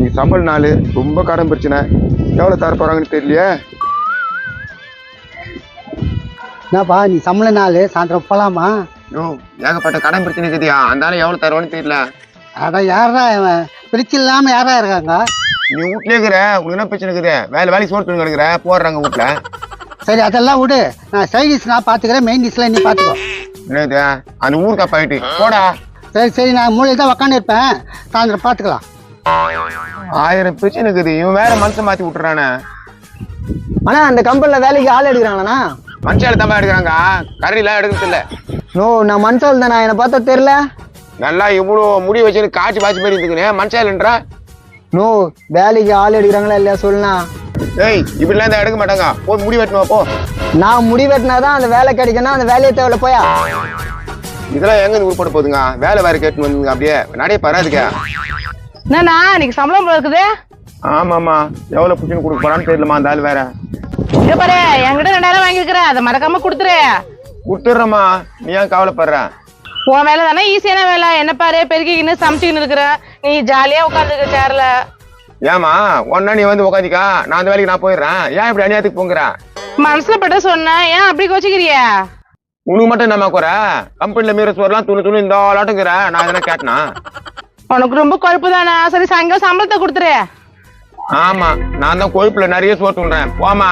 இன்னைக்கு சம்பள நாள், ரொம்ப கடன் பிரச்சனை. எவ்வளோ தர போறாங்கன்னு தெரியலையே. என்னப்பா நீ சம்பள நாள் சாயந்தரம் போலாமா? ஏகப்பட்ட கடன் பிரச்சனை இருக்குதியா, அந்த ஆளு எவ்வளோ தருவான்னு தெரியல. அட யாரா இவன் பிரிச்சு இல்லாம யாரா இருக்காங்க? நீ வீட்லயே இருக்கிற, உனக்கு என்ன பிரச்சனை இருக்குது? வேலைக்கு சோறு துணி கிடக்குற, போடுறாங்க வீட்டுல. சரி அதெல்லாம் விடு, நான் சைடிஸ் நான் பாத்துக்கிறேன், மெயின் டிஷ்ல நீ பாத்துக்கோ. என்னது அந்த ஊருக்கா போயிட்டு போடா. சரி சரி நான் மூலையில தான் உக்காந்து இருப்பேன், சாயந்தரம் பாத்துக்கலாம். 1000 பிரச்சனை இருக்குது, இவன் வேற மனுஷன் மாத்தி விட்டுறானே. ஆனா அந்த கம்பெனில வேலைக்கு ஆள் எடுக்கிறாங்கண்ணா. மனுஷால தம்பா எடுக்கிறாங்க, கரடிலாம் எடுக்கிறது இல்ல. நோ நான் மனுஷால் தானே, என்னை பார்த்தா தெரியல. நல்லா இவ்வளோ முடி வச்சு காய்ச்சி பாய்ச்சி மாதிரி இருக்குன்னு மனுஷாலன்றா. நோ வேலைக்கு ஆள் எடுக்கிறாங்களா இல்லையா சொல்லுண்ணா. ஏய் இப்படிலாம் இந்த எடுக்க மாட்டாங்க, போய் முடி வெட்டணும் போ. நான் முடி வெட்டினாதான் அந்த வேலை கிடைக்குன்னா அந்த வேலையை தேவையில்ல போயா. இதெல்லாம் எங்க உருப்பட போகுதுங்க, வேலை வேற கேட்டு வந்துங்க, அப்படியே நடைய பராதுக்க. என்னண்ணா இன்னைக்கு சம்பளம் இருக்குது? ஆமாம்மா, எவ்வளோ புச்சுன்னு கொடுக்க போறான்னு தெரியலமா அந்த ஆள் வேற. இங்க பாரு, என்கிட்ட 2000 வாங்கிருக்கிற, அதை மறக்காம கொடுத்துரு. கொடுத்துட்றம்மா, நீ ஏன் கவலைப்படுற? உன் வேலை தானே ஈஸியான வேலை. என்ன பாரு பெருக்கின்னு சமைச்சின்னு இருக்கிற, நீ ஜாலியா உட்காந்துருக்க சேர்ல. ஏமா ஒன்னா நீ வந்து உட்காந்துக்கா, நான் அந்த வேலைக்கு நான் போயிடுறேன். ஏன் இப்படி அநியாயத்துக்கு போங்கிற? மனசுல பட்ட சொன்ன, ஏன் அப்படி கோச்சிக்கிறிய? உனக்கு மட்டும் என்ன குறை? கம்பெனில மீற சோறலாம் துணி இந்த ஆளாட்டுங்கிற, நான் எதனா கேட்டனா? உனக்கு ரொம்ப கொழுப்பு தானே. சரி சாயங்காலம் சம்பளத்தை கொடுத்துரு. ஆமா, நான் தான் கொழுப்புல நிறைய சோறு துண்றேன், போமா.